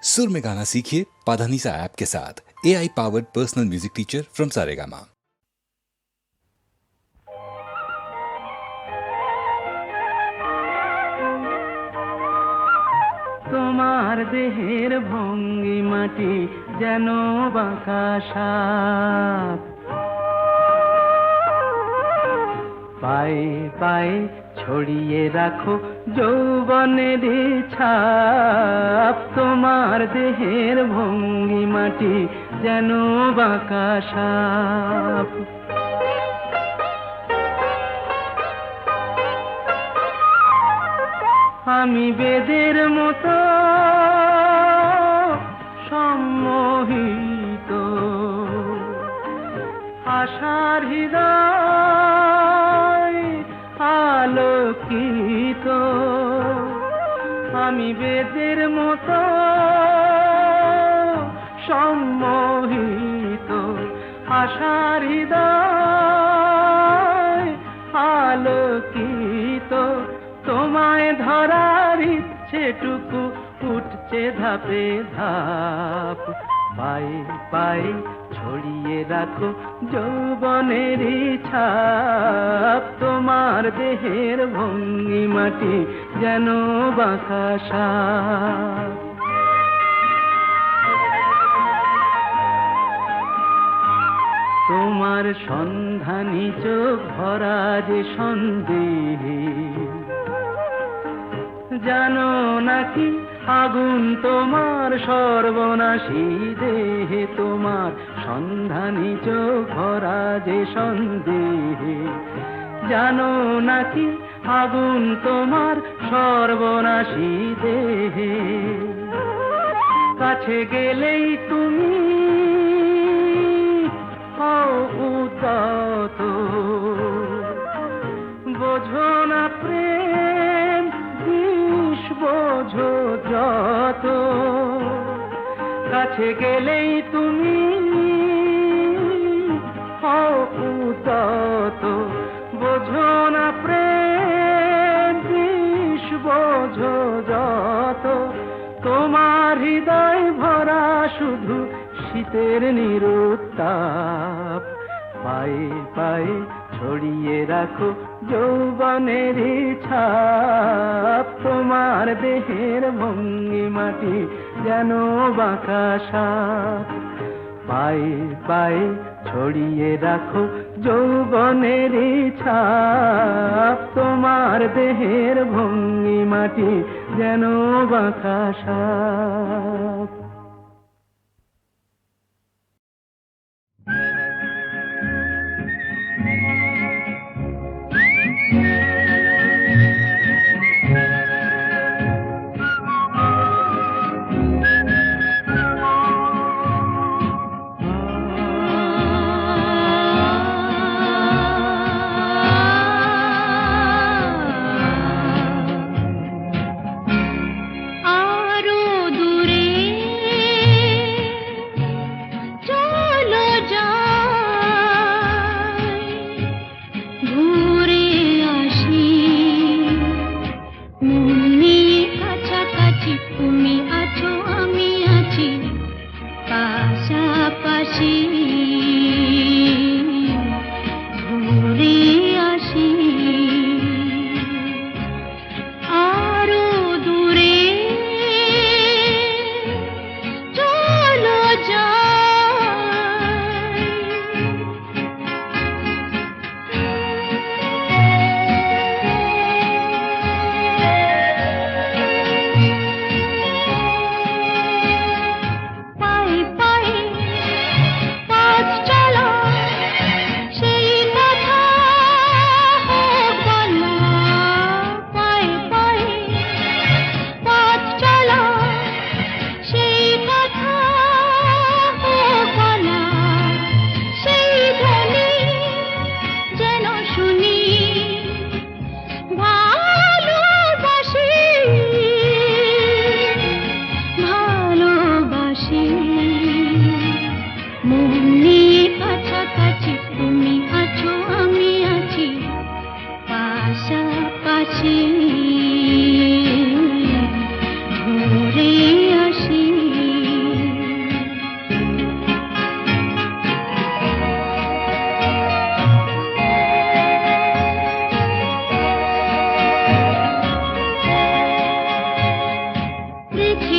सुर में गाना सीखिए पाधानीसा ऐप के साथ। AI powered personal music teacher from Saregama. তোমার দেহের ভঙ্গিমাটি যেন বাঁকা সাপ, পায়ে পায়ে ছড়িয়ে রাখো যৌবনের ছাপ। তোমার দেহের ভঙ্গিমাটি যেন বাঁকা সাপ। আমি বেদের মতো সম্মোহিত, আশার হৃদয় আলোকিত। আমি বেদের মতো সম্মোহিত, আশার হৃদয় আলোকিত। তোমায় ধরার ইচ্ছেটুকু উঠছে ধাপে ধাপ, পায়ে পায়ে ছড়িয়ে রাখো যৌবনের ছাপ। তোমার দেহের ভঙ্গিমাটি যেন বাঁকা সাপ। তোমার সন্ধানী চোখ ভরা যে সন্দেহে, জানো নাকি আগুন তোমার সর্বনাশী দেহে। তোমার সন্ধানী চোখ ভরা যে সন্দেহে, জানো নাকি আগুন তোমার সর্বনাশী দেহে। কাছে গেলেই তুমি উদাত, বোঝো না প্রেম বিষ বোঝো যত। কাছে গেলেই তুমি উদাত, বোঝো না প্রেম বিষ বোঝো যত। তোমার হৃদয় ভরা শুধু শীতের নিরুত্তাপ, পায়ে পায়ে ছড়িয়ে রাখো যৌবনের ছাপ। তোমার দেহের ভঙ্গিমাটি যেন বাঁকা সাপ, পায়ে পায়ে ছড়িয়ে রাখো যৌবনের ছাপ। তোমার দেহের ভঙ্গিমাটি যেন বাঁকা সাপ। পাশাপাশি ঘুরে আসি।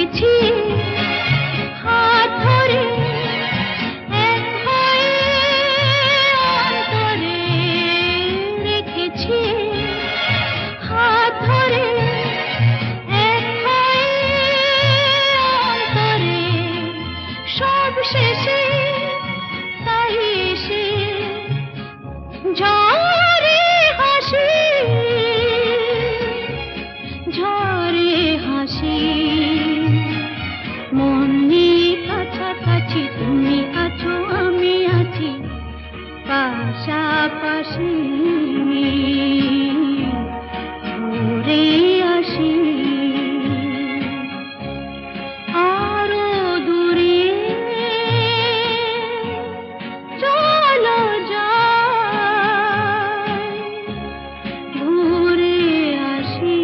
রেখেছি হাত ধরে এক হয়ে অন্তরে রেখেছি হাত ধরে এক হয়ে অন্তরে সব শেষে তাই এসে ঝরে হাসি ঝরে হাসি মন নিয়ে কাছাকাছি তুমি আছো আমি আছি পাশাপাশি ঘুরে আসি আরো দূরে চলো যাই ঘুরে আসি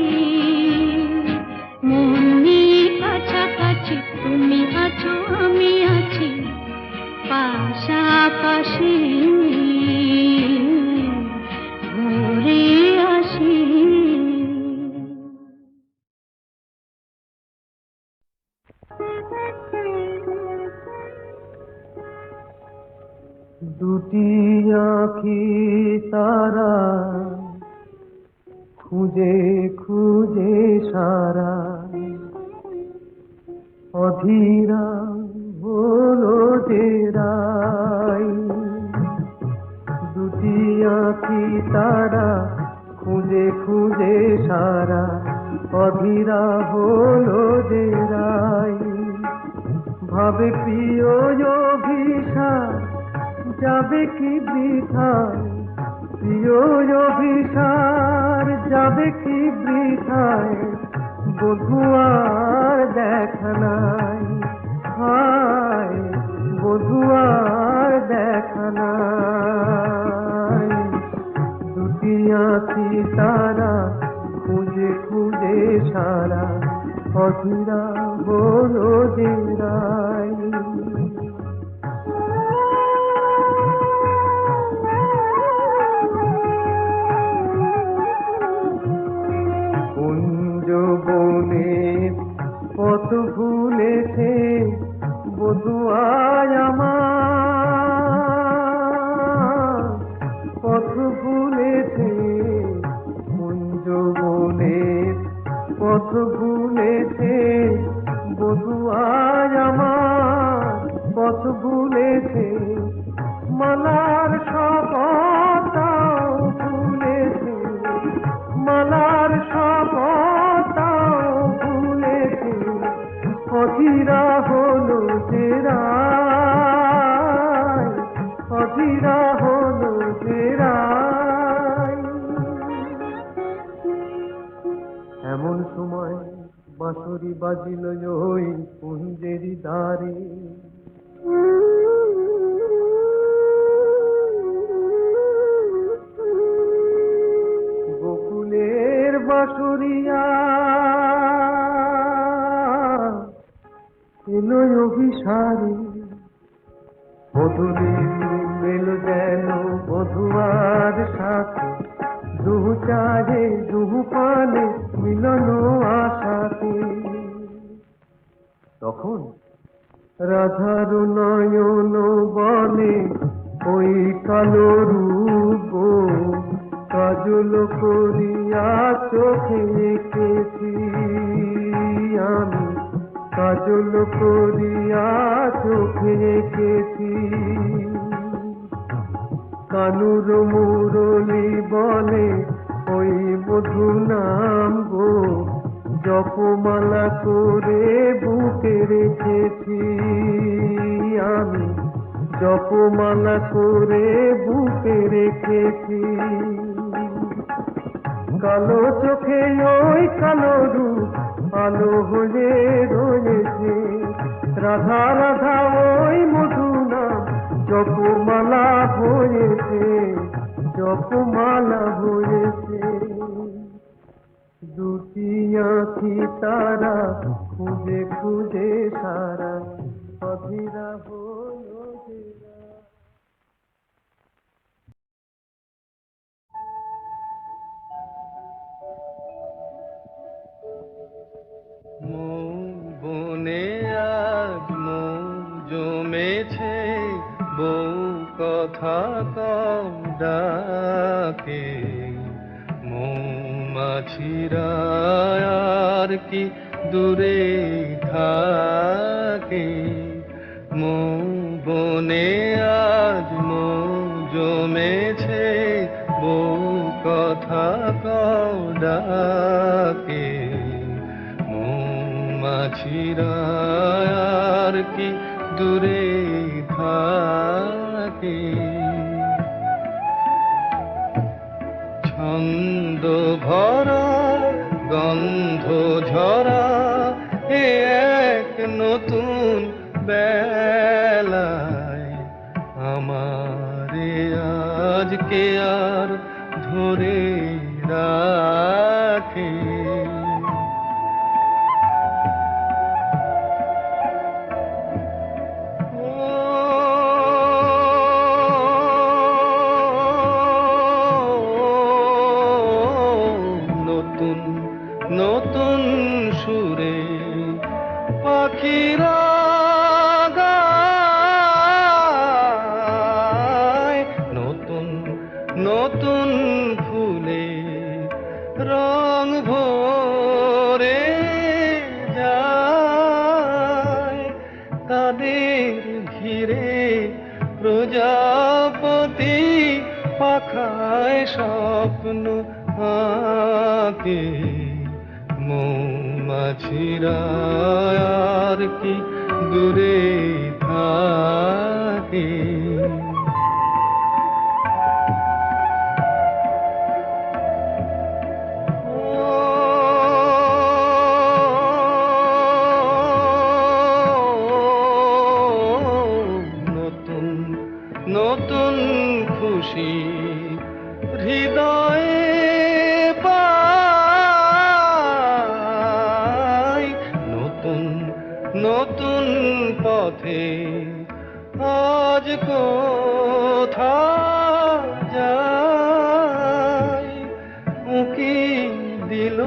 মন নিয়ে কাছাকাছি তুমি আছো আমি আছি পাশাপাশি ঘুরে আসি দুটি আঁখি তারা খুঁজে খুঁজে সারা অধীরা হলো যে রাই দুটি আঁখি তারা খুঁজে খুঁজে সারা অধীরা হলো যে রাই ভাবে প্রিয় অভিশাপ যাবে কি বৃথায় প্রিয় অভিসার যাবে কি বৃথায় বধুয়ার দেখা নাই হায় বধুয়ার দেখা নাই দুটি আঁখি তারা খুঁজে খুঁজে সারা অধীরা হলো যে রাই বনের পথ ভুলেছে বধুয়ায় আমার পথ ভুলেছে কুঞ্জ বনের পথ ভুলেছে বধুয়ায় আমার পথ ভুলেছে মালার শপথটাও ভুলেছে মালার শপথটাও ভুলেছে অধীরা হলো যে রাই অধীরা হলো যে রাই এমন সময় বাঁশরি বাজিল ওই কুঞ্জেরি দ্বারে গোকুলের বাঁশরিয়া এলো অভিসারে বধূরে মেলো যেন বধুয়ার সাথে দুহু চারে দুহু পানে মিলন আশাতে তখন রাধার নয়ন বলে ওই কালো রূপ কাজল করিয়া চোখে এঁকেছি আমি কাজল করিয়া চোখে এঁকেছি কানুর মুরলি বলে ওই মধু নাম গো জপমালা করে বুকে রেখেছি আমি জপমালা করে বুকে রেখেছি কালো চোখে ওই কালো রূপ আলো হয়ে রয়েছে রাধা রাধা ওই মধু নাম জপমালা হয়েছে জপমালা হয়েছে দুটি আঁখি তারা খুঁজে খুঁজে সারা অধীরা হলো যে মৌ বন কথা কম ডাকে মৌমাছিরা আর কি দূরে থাকে মৌ বনে আজ মৌ জমেছে বউ কথা কও ডাকে মৌমাছিরা আর কি দূরে থাকে ছন্দ ভরা গন্ধ ঝরা এ এক নতুন বেলায় আমারে আজকে আর ধরে রাখে নতুন নতুন সুরে পাখিরা গায় নতুন নতুন ফুলে রং ভরে যায় তাদের ঘিরে প্রজাপতি পাখায় স্বপ্ন আঁকে মৌমাছিরা আর কি দূরে থাকে নতুন নতুন খুশি হৃদয়ে পাই নতুন নতুন পথে আজ কোথায় যাই উকি দিল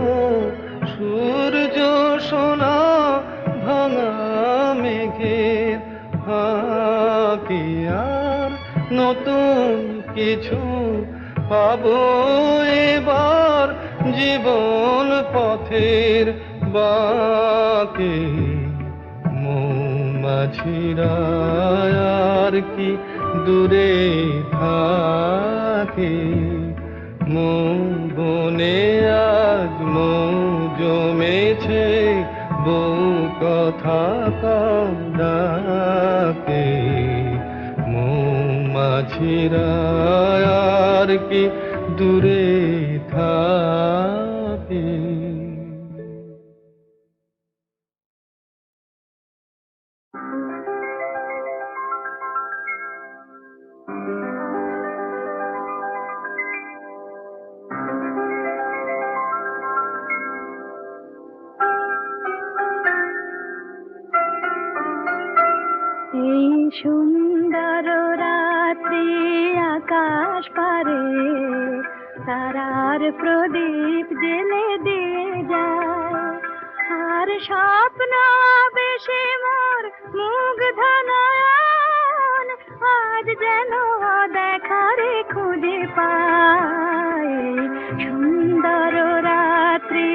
সূর্য সোনা ভাঙা মেঘের ফাঁকে আর নতুন কিছু পাবো এবার জীবন পথের বাঁকে মৌমাছিরা আর কি দূরে থাকে মৌ বনে আজ মৌ জমেছে বউ কথা কম ডাকে মৌমাছিরা আর কি দূরে থাকে এই সুন্দর রাত্রি আকাশ পারে তারার প্রদীপ জেলে দিয়ে যায় আর স্বপ্ন বেশি মোর মুগ্ধ নয়ন আজ যেন দেখারে খুঁজে পায় সুন্দর রাত্রি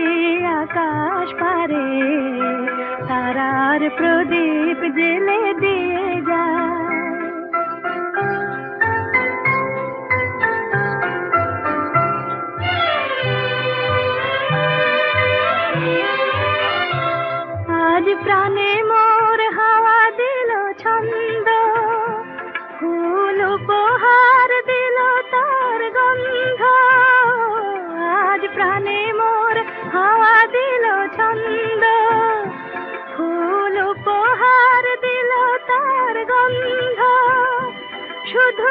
আকাশ পারে তারার প্রদীপ জেলে দিয়ে যায় আজ প্রাণে মোর হাওয়া দিল ছন্দ ফুল উপহার দিল তার গন্ধ আজ প্রাণে মোর হাওয়া দিল ছন্দ ফুল উপহার দিল তার গন্ধ শুধু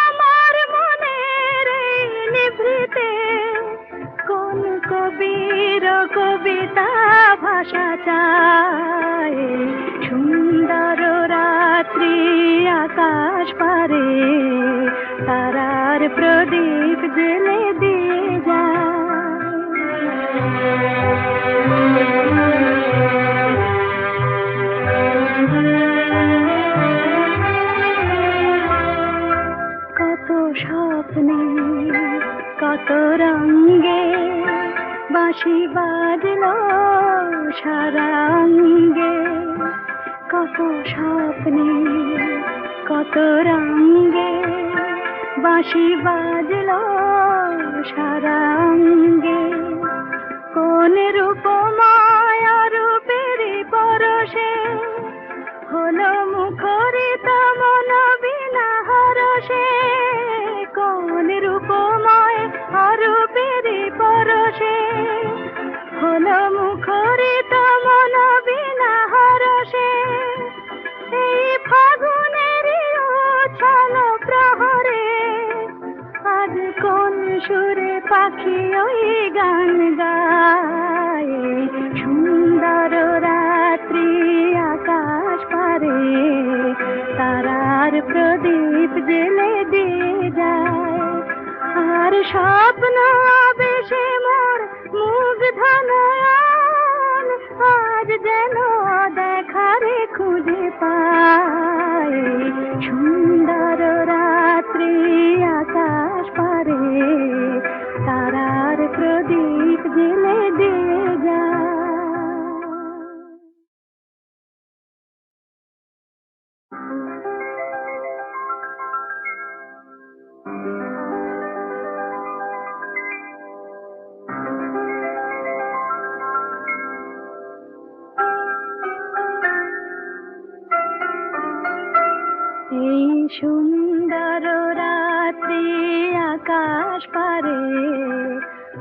আমার মনের এই নিভৃতে কোন কবির কবিতা ভাষা চায় সুন্দর রাত্রি আকাশ পারে তারার প্রদীপ জেলে দিয়ে যায় বাঁশি বাজলো সারাঙ্গে, কত স্বপ্নে কত রঙ্গে বাঁশি বাজলো সারাঙ্গে। কোন রূপময় রূপের পরশে হলো মুখরিত মন বিনা হরষে, কোন রূপময় রূপের পরশে হলো মুখরিত মন বিনা হরষে। এই ফাগুনের উচ্ছল প্রহরে আজ কোন সুরে পাখি ওই গান গায়, সুন্দর রাত্রি আকাশ পারে তারার প্রদীপ জেলে দিয়ে যায়। আর স্বপ্ন বেশে মোর মুগ্ধ নয়ন আজ যেন দেখারে খুঁজে পায়, সুন্দর রাত্রি আকাশ পারে তারার প্রদীপ জেলে দিয়ে যায়। এই সুন্দর রাত্রি আকাশ পারে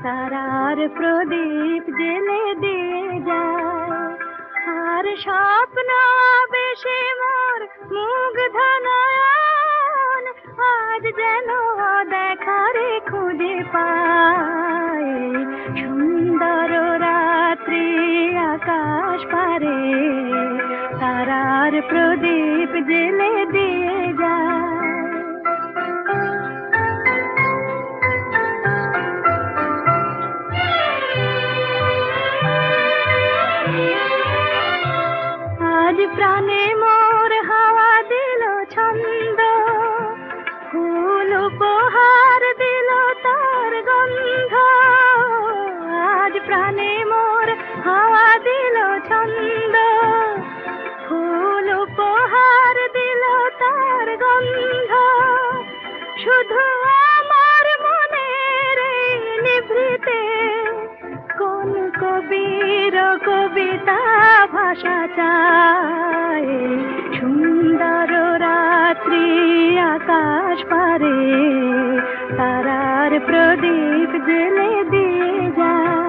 তারার প্রদীপ জেলে দিয়ে যায়। আর স্বপ্ন বেশে মোর মুগ্ধ নয়ন আজ যেন দেখারে খুঁজে পায়, সুন্দর রাত্রি আকাশ পারে তারার প্রদীপ জেলে দিয়ে যায়। আজ প্রাণে মোর হাওয়া দিল ছন্দ, ফুল উপহার দিল তার গন্ধ। আজ প্রাণে মোর হাওয়া দিল ছন্দ, ফুল উপহার দিল তার গন্ধ। শুধু আমার মনের নিভৃতে কোন কবির কবিতা ভাষা চায়, সুন্দর রাত্রি আকাশ পারে তারার প্রদীপ জেলে দিয়ে যায়।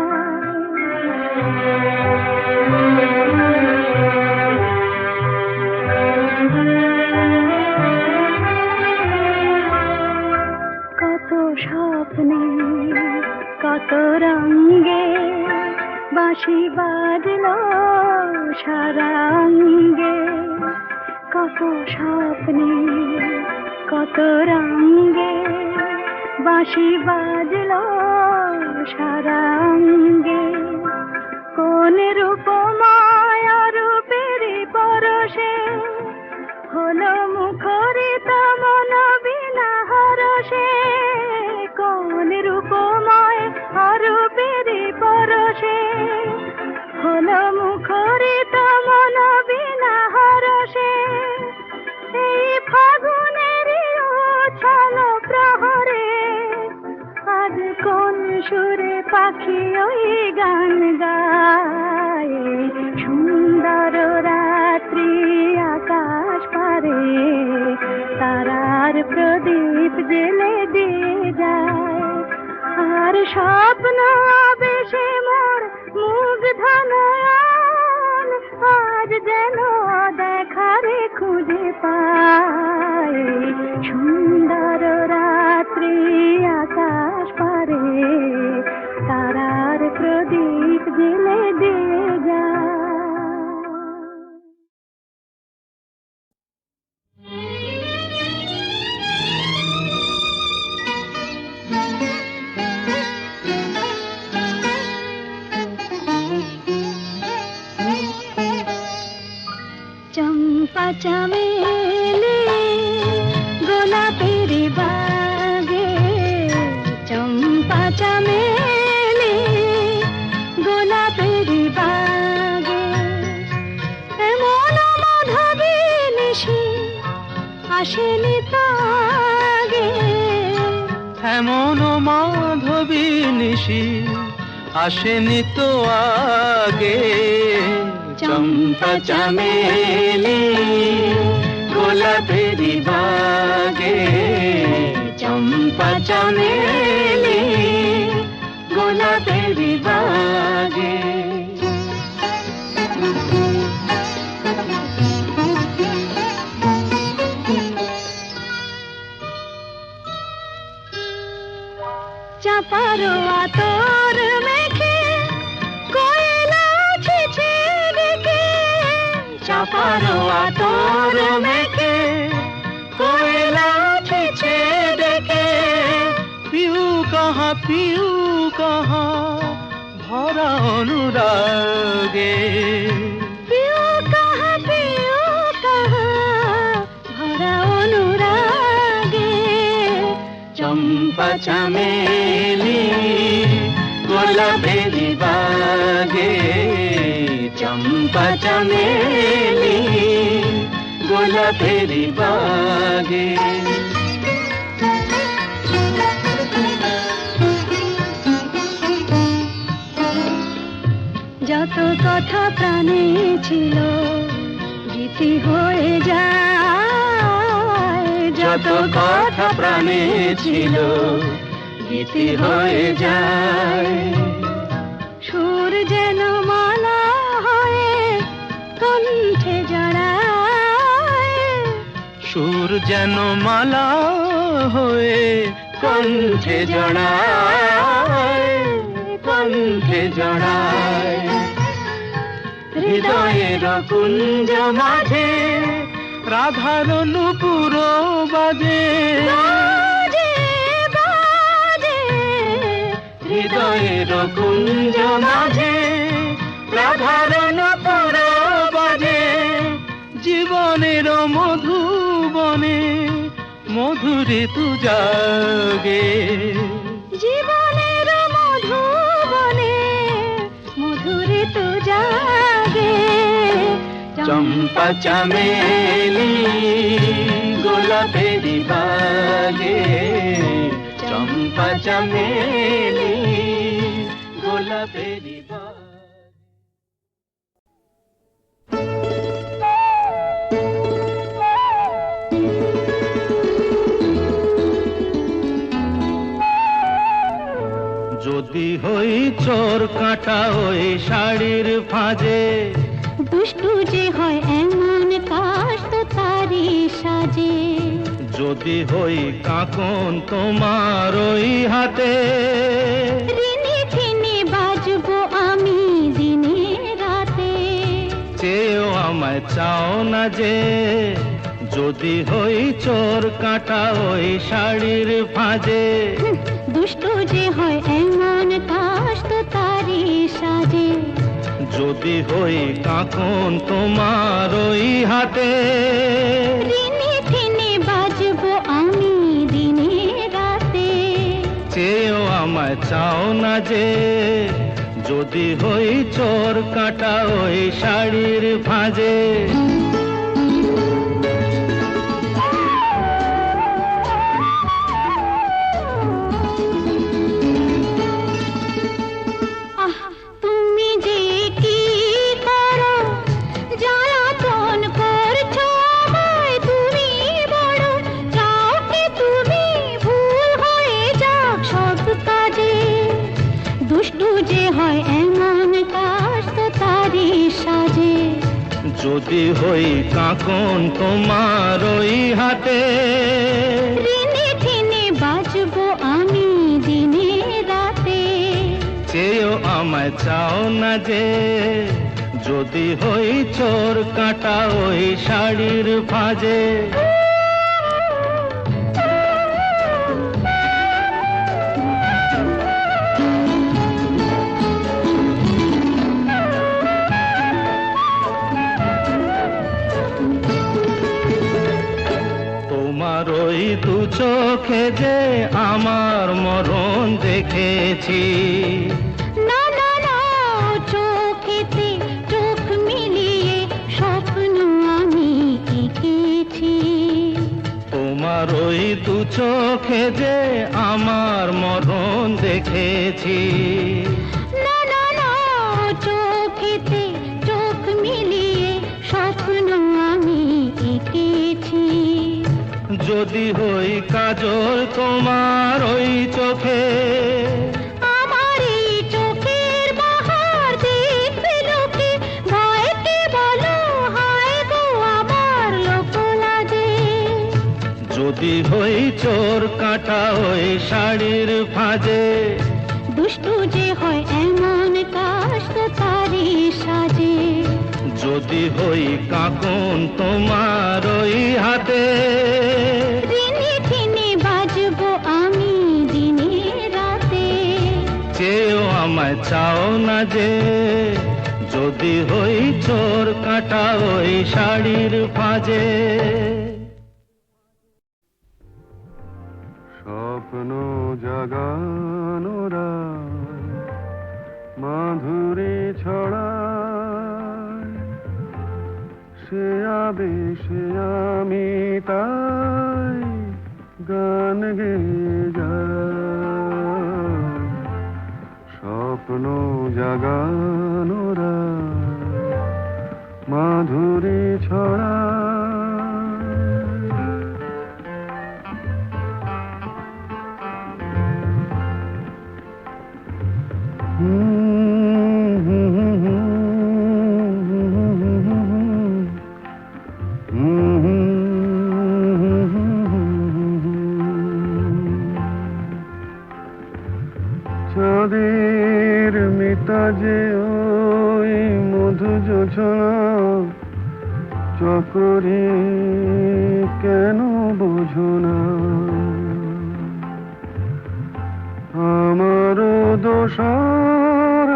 কত স্বপ্নে কত রঙ্গে বাঁশি বাজলো সারাঙ্গে, কত স্বপ্নে কত রঙ্গে বাঁশি বাজলো সারাঙ্গে। কোন রূপময় রূপের পরশে হলো মুখরিত মন বিনা হরষে, কোন রূপময় রূপের পরশে হলো মুখরিত মন বিনা হরষে। এই ফাগুনের উচ্ছল প্রহরে আজ কোন সুরে পাখি ওই গান গায়, সুন্দর রাত্রি আকাশ পারে তারার প্রদীপ জেলে দিয়ে যায়। আর স্বপ্ন বেশে মোর মুগ্ধ নয়ন আজ যেন দেখারে খুঁজে পায়, সুন্দর রাত্রি আকাশ পারে তারার প্রদীপ জেলে দিয়ে যায়। চম্পা চামেলি গোলাপের বাগে, চম্পা চামেলি আসেনি তো আগে, এমন মাধবী নিশি আসেনি তো আগে। চম্পা চামেলি গোলাপেরি বাগে, চম্পা চামেলি গোলাপেরি বাগে। চাপার আতর মেখে কোয়েলা ছেছে ডেকে, চাপার আতর মেখে কোয়েলা ছেছে ডেকে। পিউ কাহা ভরা অনুরাগে। পিউ কাহা ভরা অনুরাগে। চম্পা চামেলি গোলাপেরি বাগে, চম্পা চামেলি গোলাপেরি বাগে। যত কথা প্রাণে ছিল গীতি হয়ে যায়, যত কথা প্রাণে ছিল গীতি হয়ে যায়। সুর যেন মালা হয়ে কণ্ঠে জড়ায়, সুর যেন মালা হয়ে কণ্ঠে জড়ায়, কণ্ঠে জড়ায়। হৃদয়ের কুঞ্জ মাঝে রাধার নূপুর বাজে, বাজে বাজে। হৃদয়ের কুঞ্জ মাঝে রাধার নূপুর বাজে। জীবনের মধুবনে মধুরে তু জাগে, জীবনের মধুবনে মধুরে তু জাগে। চম্পা চামেলি গোলাপেরি বাগে, চম্পা চামেলি গোলাপেরি বাগে। যদি হই চোর কাঁটা ওই শাড়ির ফাঁজে, দুষ্টু যে হয় এমন কাশ তো তারি সাজে। যদি হই কাঁকন তোমার ওই হাতে, রিনি ছিনি বাজবো আমি দিনে রাতে। চেয়েও আমায় চাও না যে, যদি হই চোর কাঁটা ওই শাড়ির ফাঁজে। দুষ্টু যে হয় এমন কাশ তো তারি সাজে। যদি হই কাঁকন তোমার ওই হাতে, রিনি ছিনি বাজবো আমি দিনে রাতে। চেয়েও আমায় চাও না যে, যদি হই চোর কাঁটা ওই শাড়ির ফাঁজে। তুমি যে কি করো জ্বালাতন করছো আমায়, তুমি বড় চাও কি তুমি ভুল হয়ে যাক সব কাজে। দুষ্টু যে হয় এমন কাশ তো তারি সাজে। যদি হই কাঁকন তোমার ওই হাতে, রিনি ছিনি বাজবো আমি দিনে রাতে। চেয়েও আমায় চাও না যে, যদি হই চোর কাঁটা ওই শাড়ির ফাঁজে। তোমার ওই দু চোখে যে আমার মরণ দেখেছি। না না না চোখেতে চোখ মিলিয়ে স্বপ্ন আমি এঁকেছি। ওই দু চোখে যে আমার মরণ দেখেছি। না না না, চোখেতে চোখ মিলিয়ে স্বপ্ন আমি এঁকেছি। যদি হই কাজল তোমার ওই চোখে, আমার এই চোখের বাহার দেখবে লোকে, ভয় কি বলো হায় গো আমার লোক লাগে। যদি হই চোর কাঁটা ওই শাড়ির ফাঁজে, দুষ্টু যে হয় এমন কাশ তো তারই সাজে। যদি হই কাঁকন তোমার ওই হাতে, রিনি ঠিনি বাজবো আমি দিনে রাতে। চেয়েও আমায় চাও না যে, যদি হই চোর কাঁটা ওই শাড়ির ফাঁজে। স্বপ্ন জাগানোরা মাধুরী ছড়ায়, সে আবেশে আমি তাই গান গেয়ে যাই। স্বপ্ন জাগানোরা মাধুরী ছড়ায়। চাঁদের মিতাজে ওই মধু যোছনা চকরি কেন বোঝো না? আমারও দোষার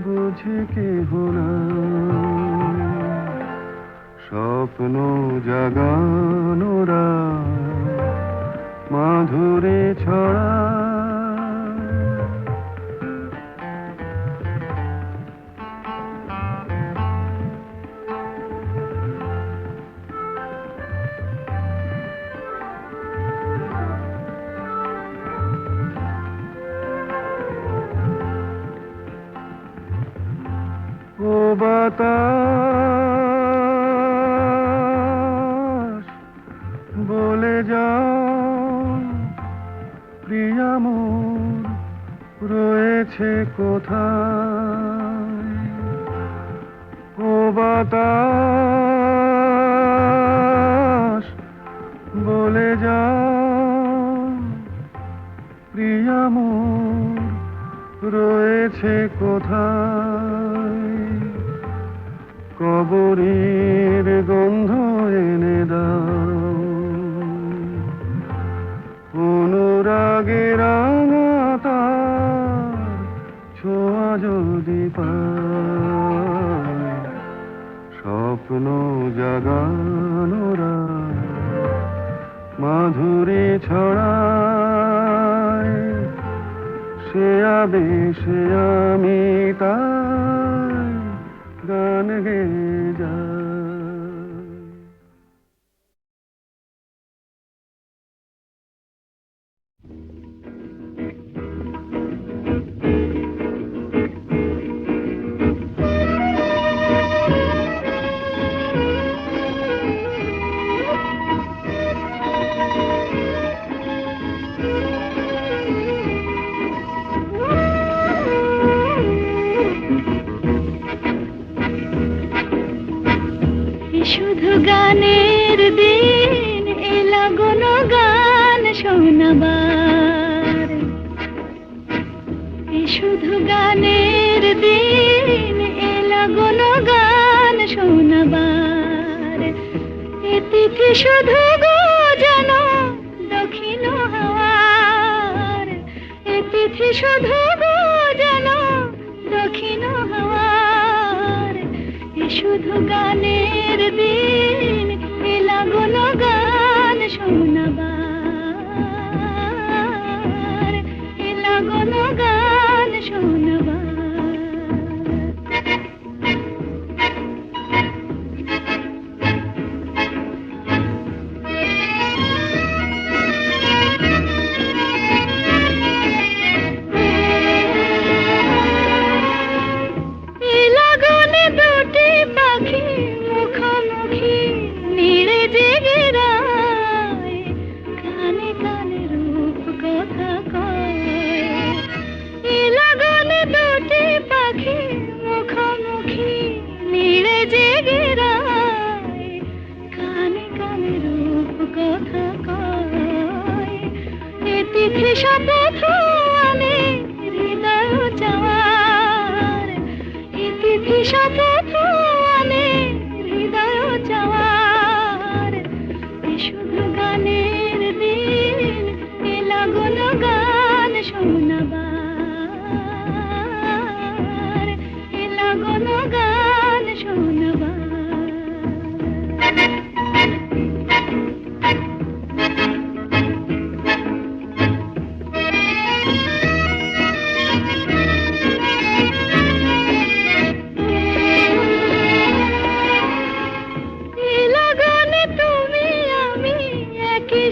বুঝি কেহ না। স্বপ্ন জাগানোরা মাধুরী ছড়া। ও বাতাস বলে যাও প্রিয়া মোর রয়েছে কোথায়? ও বাতাস বলে যাও প্রিয়া মোর রয়েছে কোথায়? কবরের গন্ধ এনে দাও, অনুরাগে রাঙা তার ছোঁয়া যদি পায়। স্বপ্ন জাগানোরা মাধুরী ছড়ায়, সে আবেশে আমি তাই গান গেয়ে যাই। শুধু গানের দিন এলা কোনো গান শোনাবার, শুধু গানের দিন এলা কোনো গান শোনাবার। এ তিথি শুধু গো যেন দক্ষিণ হাওয়ার, এ তিথি শুধু গো যেন দক্ষিণ হাওয়ার। শুধু গানের দিন এলা কোনো গান শোনাবার, এলা কোনো গান শোনাবার। শপথ আমি হৃদয় চাওয়ার, এই তিথি শপথ আমি হৃদয় চাওয়ার, এ শুধু গানের দিন, এ লাগন গান শোনাবার, এ লাগন গান শোনাবার।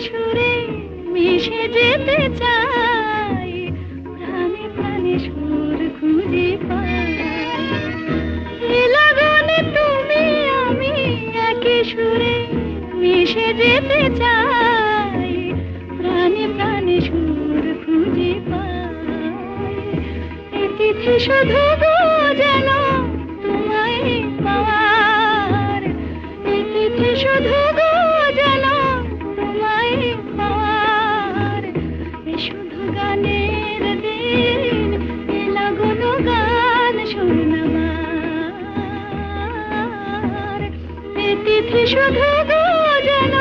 সুরে মিশে যেতে চাই, প্রাণে প্রাণে সুর খুঁজে পাই, এ লগনে তুমি আমি একই সুরে মিশে যেতে চাই, প্রাণে প্রাণে সুর খুঁজে পাই, এ তিথি শুধু গো যেন তোমায় পাওয়ার, এ তিথি শুধু গো যেন পাওয়ার, এ শুধু গানের দিন, এ লাগন গান শোনাবার, এ তিথি শুধু গো যেন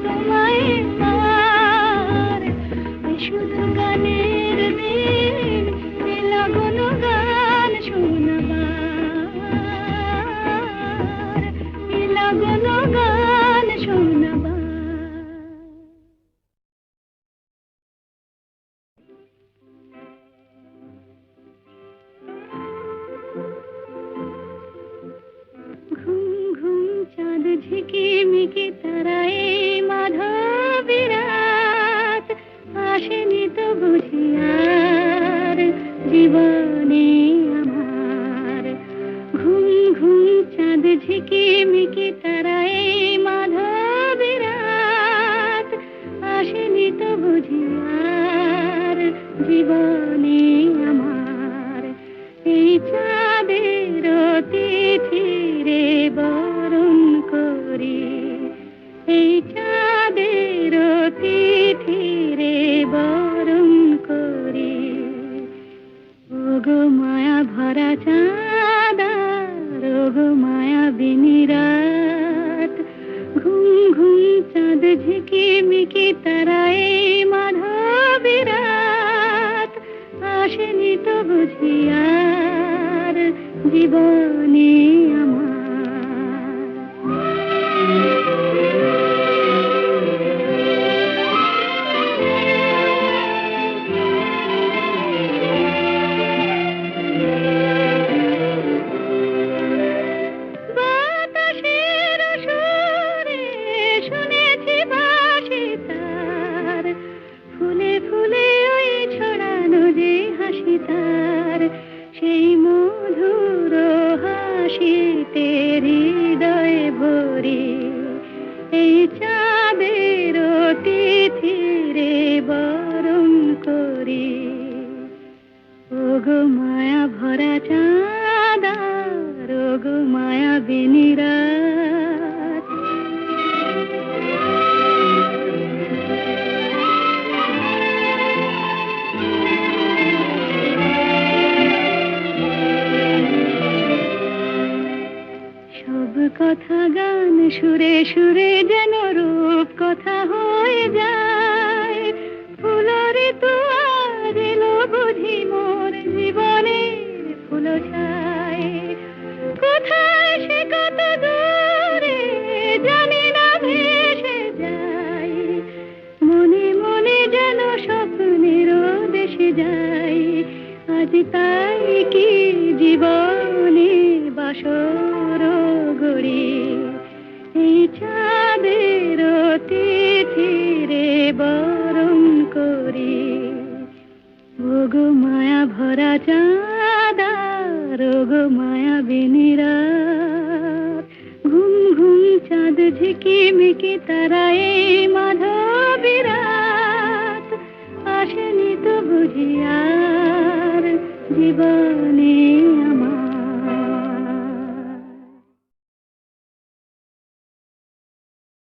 তোমায় পাওয়ার, এ শুধু গানের দিন, এ লাগন গান শোনাবার, এ লাগন গান শোনাবার। চাঁদ ঝিকিমিকি তারায় মাধবী রাত, আসেনি তো বুঝি আর জীবনে আমার, ঘুম ঘুম চাঁদ ঝিকিমিকি তারায় মাধবী রাত, আসেনি তো বুঝি আর জীবনে আমার, এই চাঁদের তিথি রে বরণ করি, এই চাঁদের তিথি রে বরণ করি, ওগো মায়া ভরা চাঁদা, ওগো মায়া বিনি রাত, ঘুম ঘুম চাঁদ ঝিকিমিকি তারায় মাধবী রাত, আসেনি তো বুঝি আর জীবনে আমার। বাতাসের সুরে শুনেছি বাঁশি তার, ফুলে ফুলে ওই ছড়ানো যে হাসি তার, সেই মধুর হাসিতে হৃদয় ভরি, এই চাঁদের তিথি রে বরণ করি, ওগো মায়া ভরা চাঁদা, ওগো মায়া বিনি রাত। সব কথা গান সুরে সুরে যেন রূপ কথা হয়ে যায়, ফুলরে তো আজ এলো বুঝি মোর জীবনের ফুল ছায়, কোথায় সে কত দূরে জানি না ভেসে যায়, মনে মনে যেন স্বপ্নের দেশে যাই, আজ তাই কি জীবনে বাসর গড়ি, এই চাঁদের তিথি রে বরণ করি, ওগো মায়া ভরা চাঁদা, ওগো মায়া বিনি রাত, ঘুম ঘুম চাঁদ ঝিকিমিকি তারায় মাধবী রাত, আসেনি তো বুঝি আর জীবনে